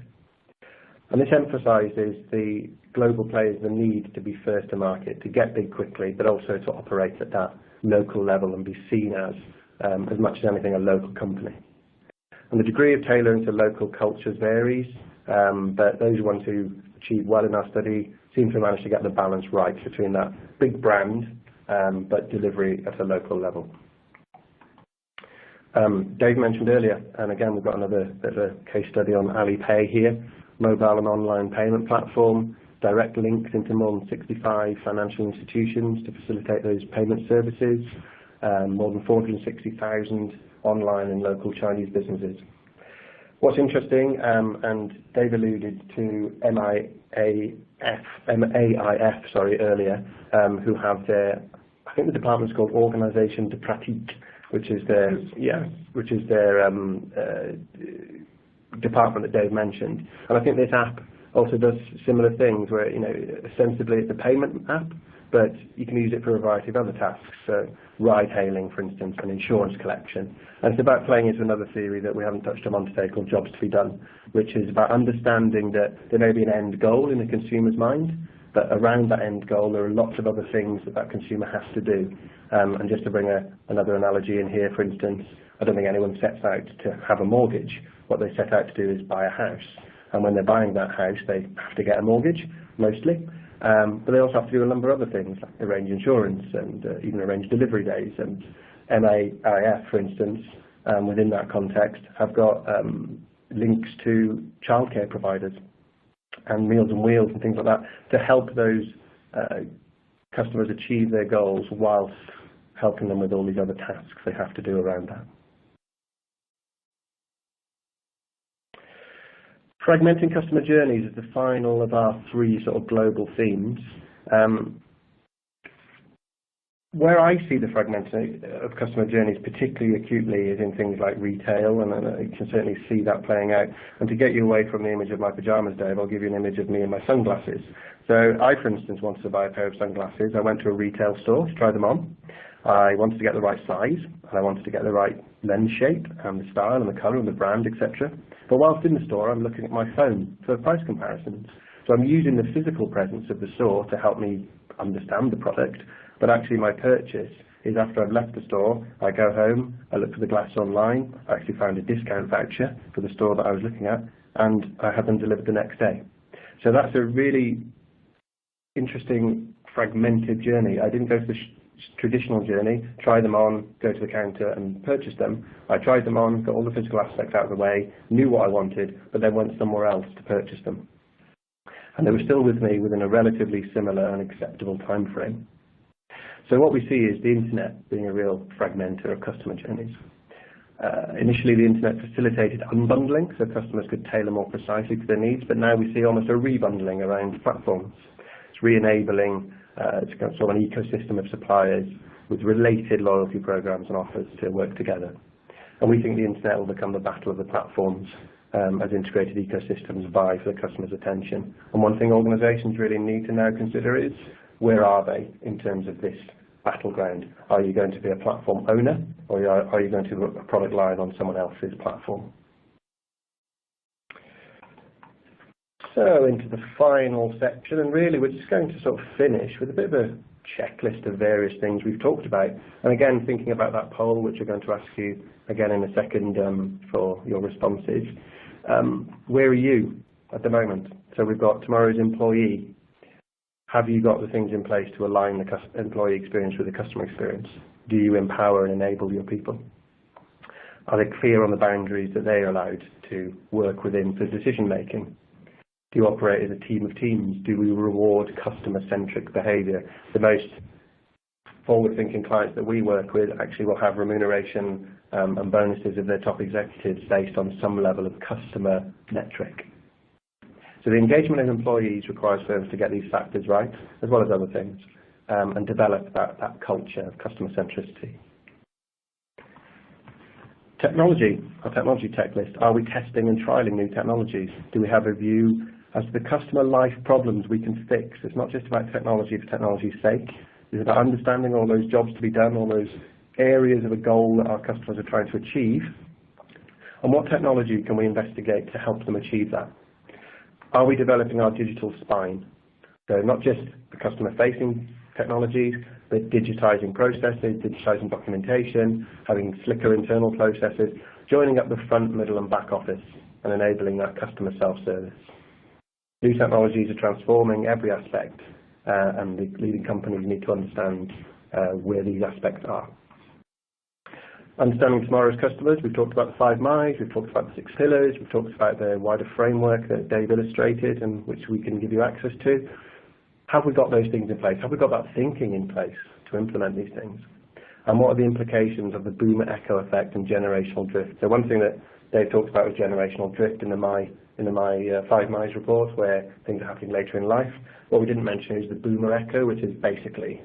And this emphasizes the global players, the need to be first to market, to get big quickly, but also to operate at that local level and be seen as much as anything, a local company. And the degree of tailoring to local cultures varies, but those ones who achieve well in our study seem to manage to get the balance right between that big brand but delivery at a local level. Dave mentioned earlier, and again we've got another bit of a case study on Alipay here, mobile and online payment platform, direct links into more than 65 financial institutions to facilitate those payment services, more than 460,000 online and local Chinese businesses. What's interesting, and Dave alluded to MAIF earlier, who have their, I think the department's called Organisation de Pratique, which is their department that Dave mentioned. And I think this app also does similar things where, ostensibly it's a payment app, but you can use it for a variety of other tasks. So ride hailing, for instance, and insurance collection. And it's about playing into another theory that we haven't touched on today called jobs to be done, which is about understanding that there may be an end goal in the consumer's mind, but around that end goal there are lots of other things that consumer has to do. And just to bring another analogy in here, for instance, I don't think anyone sets out to have a mortgage. What they set out to do is buy a house. And when they're buying that house, they have to get a mortgage, mostly. But they also have to do a number of other things, like arrange insurance and even arrange delivery days. And MAIF, for instance, within that context, have got links to childcare providers and Meals on Wheels and things like that to help those customers achieve their goals whilst helping them with all these other tasks they have to do around that. Fragmenting customer journeys is the final of our three sort of global themes. Where I see the fragmenting of customer journeys particularly acutely is in things like retail, and you can certainly see that playing out. And to get you away from the image of my pajamas, Dave, I'll give you an image of me and my sunglasses. So I, for instance, wanted to buy a pair of sunglasses. I went to a retail store to try them on. I wanted to get the right size, and I wanted to get the right lens shape, and the style, and the colour, and the brand, etc. But whilst in the store, I'm looking at my phone for price comparisons. So I'm using the physical presence of the store to help me understand the product, but actually my purchase is after I've left the store, I go home, I look for the glasses online, I actually found a discount voucher for the store that I was looking at, and I had them delivered the next day. So that's a really interesting fragmented journey. I didn't go to the traditional journey, try them on, go to the counter and purchase them. I tried them on, got all the physical aspects out of the way, knew what I wanted, but then went somewhere else to purchase them. And they were still with me within a relatively similar and acceptable time frame. So what we see is the internet being a real fragmenter of customer journeys. Initially, the internet facilitated unbundling, so customers could tailor more precisely to their needs, but now we see almost a rebundling around platforms. It's re-enabling it's sort of an ecosystem of suppliers with related loyalty programs and offers to work together. And we think the internet will become the battle of the platforms as integrated ecosystems vie for the customer's attention. And one thing organisations really need to now consider is, where are they in terms of this battleground? Are you going to be a platform owner, or are you going to put a product line on someone else's platform? So into the final section, and really we're just going to sort of finish with a bit of a checklist of various things we've talked about. And again, thinking about that poll, which we're going to ask you again in a second for your responses. Where are you at the moment? So we've got tomorrow's employee. Have you got the things in place to align the employee experience with the customer experience? Do you empower and enable your people? Are they clear on the boundaries that they are allowed to work within for decision making? Do you operate as a team of teams? Do we reward customer-centric behaviour? The most forward-thinking clients that we work with actually will have remuneration and bonuses of their top executives based on some level of customer metric. So the engagement of employees requires firms to get these factors right, as well as other things, and develop that culture of customer centricity. Technology, our technology tech list. Are we testing and trialing new technologies? Do we have a view as to the customer life problems we can fix? It's not just about technology for technology's sake. It's about understanding all those jobs to be done, all those areas of a goal that our customers are trying to achieve, and what technology can we investigate to help them achieve that? Are we developing our digital spine? So not just the customer-facing technologies, but digitizing processes, digitizing documentation, having slicker internal processes, joining up the front, middle and back office and enabling that customer self-service. New technologies are transforming every aspect and the leading companies need to understand where these aspects are. Understanding tomorrow's customers, we've talked about the 5 Mys, we've talked about the 6 pillars, we've talked about the wider framework that Dave illustrated and which we can give you access to. Have we got those things in place? Have we got that thinking in place to implement these things? And what are the implications of the boomer echo effect and generational drift? So one thing that Dave talked about was generational drift in the My 5 Mys report, where things are happening later in life. What we didn't mention is the boomer echo, which is basically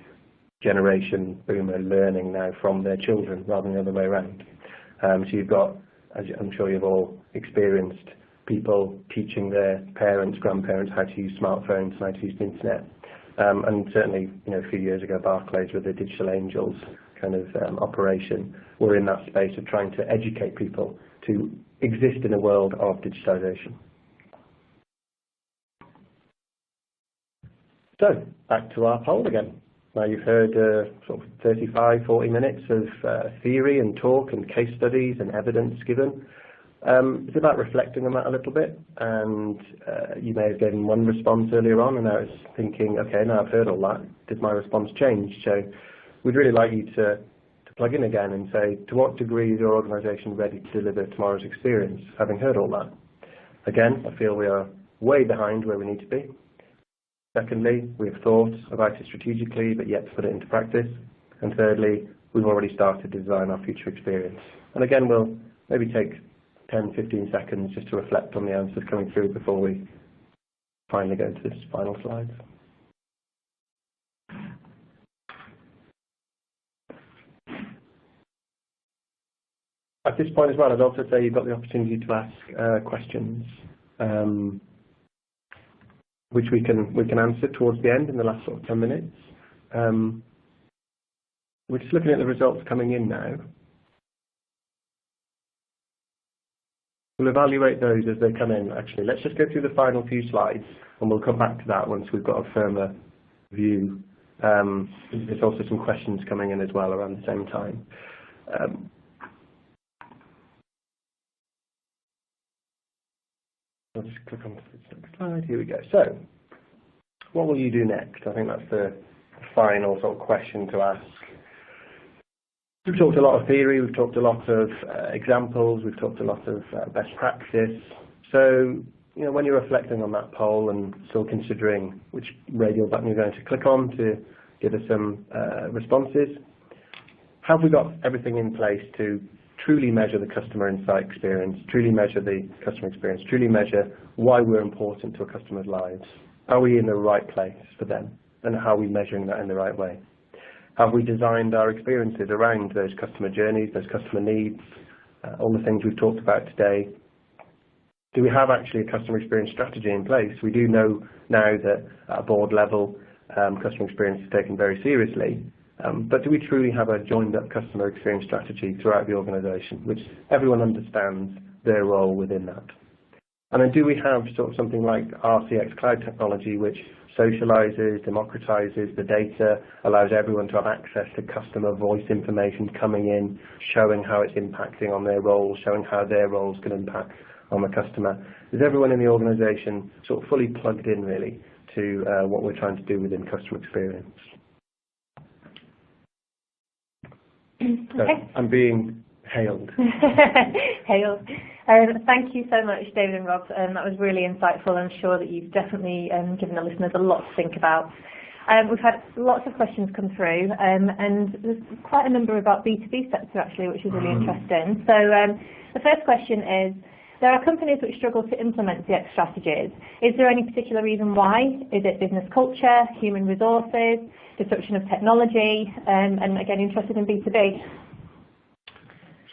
generation boomer learning now from their children rather than the other way around. So you've got, as I'm sure you've all experienced, people teaching their parents, grandparents how to use smartphones and how to use the internet. And certainly, a few years ago, Barclays with the Digital Angels kind of operation were in that space of trying to educate people to exist in a world of digitization. So, back to our poll again. Now you've heard sort of 35, 40 minutes of theory and talk and case studies and evidence given. It's about reflecting on that a little bit, and you may have given one response earlier on, and now it's thinking, okay, now I've heard all that, did my response change? So we'd really like you to plug in again and say, to what degree is your organisation ready to deliver tomorrow's experience, having heard all that? Again, I feel we are way behind where we need to be. Secondly, we have thought about it strategically, but yet to put it into practice. And thirdly, we've already started to design our future experience. And again, we'll maybe take 10, 15 seconds just to reflect on the answers coming through before we finally go to this final slide. At this point as well, I'd also say you've got the opportunity to ask questions, which we can answer towards the end in the last sort of 10 minutes. We're just looking at the results coming in now. We'll evaluate those as they come in, actually. Let's just go through the final few slides, and we'll come back to that once we've got a firmer view. There's also some questions coming in as well around the same time. I'll just click on the next slide. Here we go. So, what will you do next? I think that's the final sort of question to ask. We've talked a lot of theory, we've talked a lot of examples, we've talked a lot of best practice. So, you know, when you're reflecting on that poll and still considering which radio button you're going to click on to give us some responses, have we got everything in place to truly measure the customer insight experience, truly measure the customer experience, truly measure why we're important to a customer's lives? Are we in the right place for them? And how are we measuring that in the right way? Have we designed our experiences around those customer journeys, those customer needs, all the things we've talked about today? Do we have actually a customer experience strategy in place? We do know now that at a board level, customer experience is taken very seriously. But do we truly have a joined-up customer experience strategy throughout the organisation, which everyone understands their role within that? And then do we have sort of something like RCX cloud technology, which socializes, democratizes the data, allows everyone to have access to customer voice information coming in, showing how it's impacting on their roles, showing how their roles can impact on the customer? Is everyone in the organisation sort of fully plugged in, really, to what we're trying to do within customer experience? Okay. So I'm being hailed. Hailed. Thank you so much, David and Rob. That was really insightful. I'm sure that you've definitely given the listeners a lot to think about. We've had lots of questions come through, and there's quite a number about B2B sector actually, which is really interesting. So the first question is, there are companies which struggle to implement CX strategies. Is there any particular reason why? Is it business culture, human resources, disruption of technology, and again, interested in B2B?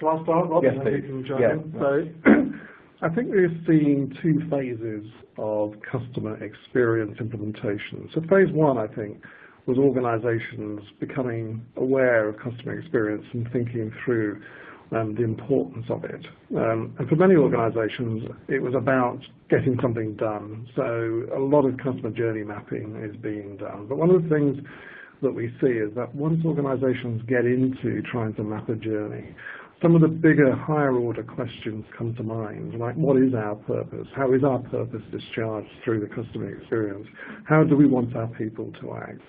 Shall I start, Rob? Yes, and please. then you can join Yeah. in? So, I think we're seeing two phases of customer experience implementation. So phase one, I think, was organizations becoming aware of customer experience and thinking through the importance of it. And for many organizations, it was about getting something done. So a lot of customer journey mapping is being done. But one of the things that we see is that once organizations get into trying to map a journey, some of the bigger, higher order questions come to mind, like what is our purpose? How is our purpose discharged through the customer experience? How do we want our people to act?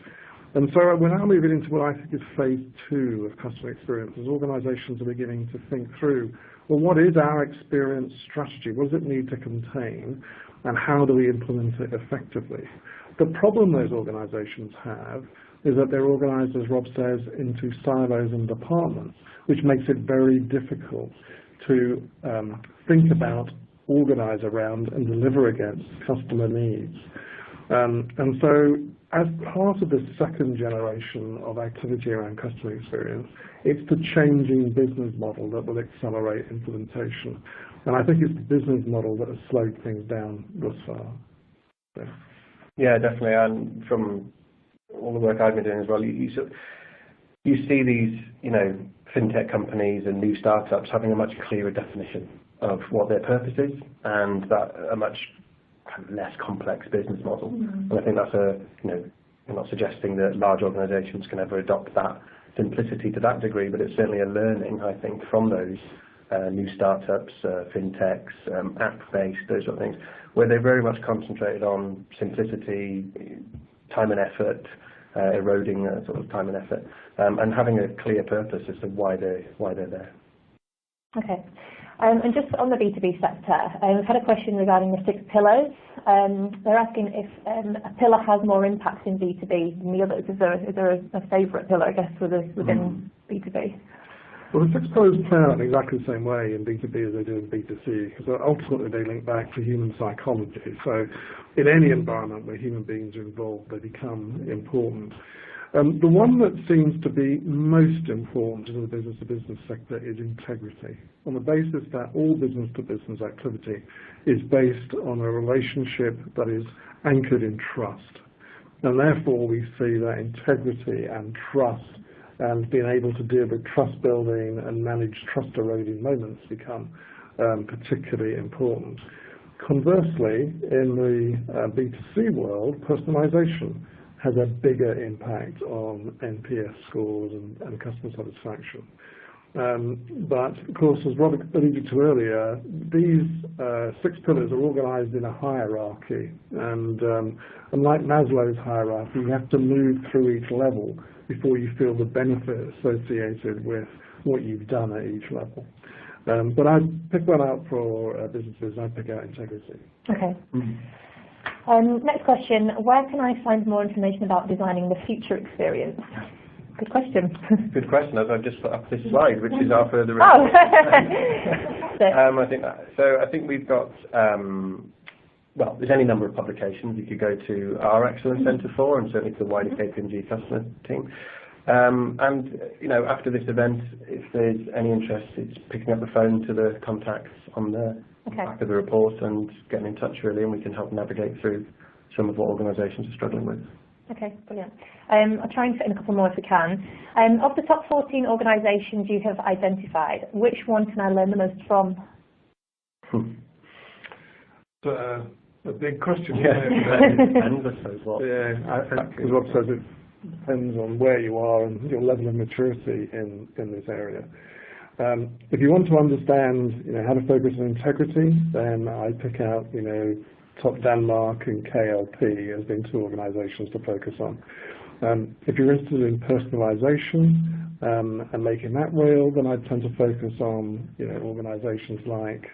And so we're now moving into what I think is phase two of customer experience, as organizations are beginning to think through, well, what is our experience strategy? What does it need to contain? And how do we implement it effectively? The problem those organizations have is that they're organized, as Rob says, into silos and departments, which makes it very difficult to think about, organize around, and deliver against customer needs. And so as part of the second generation of activity around customer experience, it's the changing business model that will accelerate implementation. And I think it's the business model that has slowed things down thus far. So. Yeah, definitely. And from all the work I've been doing as well, you see these, you know, fintech companies and new startups having a much clearer definition of what their purpose is, and that a much less complex business model. And I think that's you know, I'm not suggesting that large organizations can ever adopt that simplicity to that degree, but it's certainly a learning, I think, from those new startups, fintechs, app-based, those sort of things, where they're very much concentrated on simplicity, time and effort, eroding sort of time and effort, and having a clear purpose as to why they're there. Okay. And just on the B2B sector, we've had a question regarding the 6 pillars. They're asking if a pillar has more impact in B2B than the others. Is there a favourite pillar, I guess, within B2B? Well, the 6 pillars play out in exactly the same way in B2B as they do in B2C, because ultimately they link back to human psychology. So in any environment where human beings are involved, they become important. The one that seems to be most important in the business-to-business sector is integrity, on the basis that all business-to-business activity is based on a relationship that is anchored in trust. And therefore we see that integrity and trust and being able to deal with trust building and manage trust eroding moments become particularly important. Conversely, in the B2C world, personalization has a bigger impact on NPS scores and customer satisfaction. But of course, as Robert alluded to earlier, these 6 pillars are organized in a hierarchy, and like Maslow's hierarchy, you have to move through each level before you feel the benefit associated with what you've done at each level. But I'd pick one out for businesses, I'd pick out integrity. Okay. Next question, where can I find more information about designing the future experience? Good question. Good question, as I've just put up this slide, which is our further Oh. I think we've got, well, there's any number of publications you could go to our Excellence Centre for, and certainly to the wider KPMG customer team. And, you know, after this event, if there's any interest, it's picking up the phone to the contacts on the back of the report and getting in touch, really, and we can help navigate through some of what organisations are struggling with. Okay, brilliant. I'll try and fit in a couple more if we can. Of the top 14 organisations you have identified, which one can I learn the most from? A big question. It depends, I suppose. Because Rob says it depends on where you are and your level of maturity in this area. If you want to understand, you know, how to focus on integrity, then I pick out, you know, Top Denmark and KLP as being 2 organisations to focus on. If you're interested in personalisation and making that real, then I tend to focus on, you know, organisations like,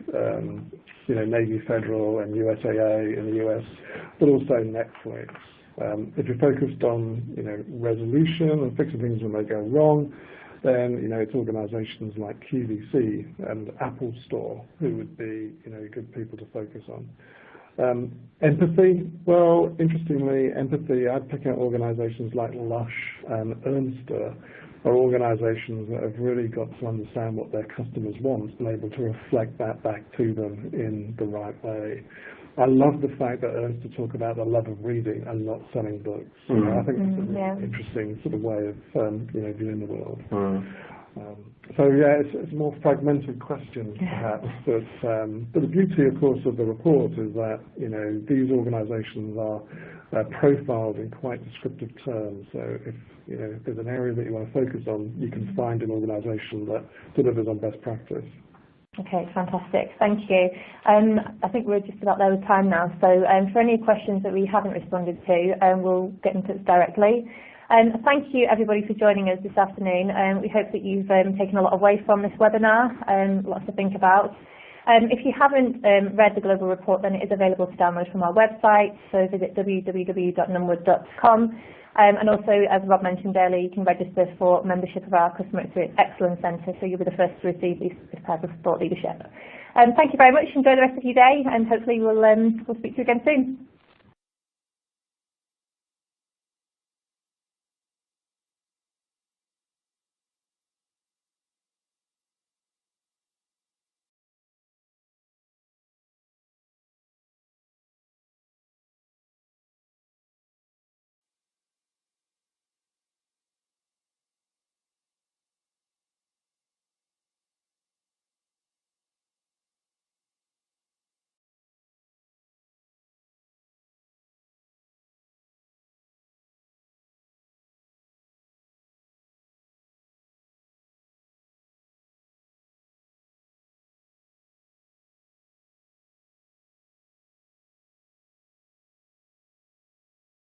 you know, Navy Federal and USAA in the US, but also Netflix. If you're focused on, you know, resolution and fixing things when they go wrong, then, you know, it's organisations like QVC and Apple Store who would be, you know, good people to focus on. Empathy, well, interestingly, empathy, I'd pick out organisations like Lush and Ernster, are organisations that have really got to understand what their customers want and able to reflect that back to them in the right way. I love the fact that Ernster talk about the love of reading and not selling books. You know, I think that's a really interesting sort of way of you know, viewing the world. So yeah, it's a more fragmented question perhaps, but the beauty, of course, of the report is that, you know, these organisations are profiled in quite descriptive terms. So if, you know, if there's an area that you want to focus on, you can find an organisation that delivers on best practice. Okay, fantastic. Thank you. I think we're just about there with time now. So for any questions that we haven't responded to, we'll get in touch directly. Thank you, everybody, for joining us this afternoon. We hope that you've taken a lot away from this webinar, lots to think about. If you haven't read the global report, then it is available to download from our website, so visit www.numwood.com. And also, as Rob mentioned earlier, you can register for membership of our Customer Experience Excellence Centre, so you'll be the first to receive this type of thought leadership. Thank you very much. Enjoy the rest of your day, and hopefully we'll speak to you again soon.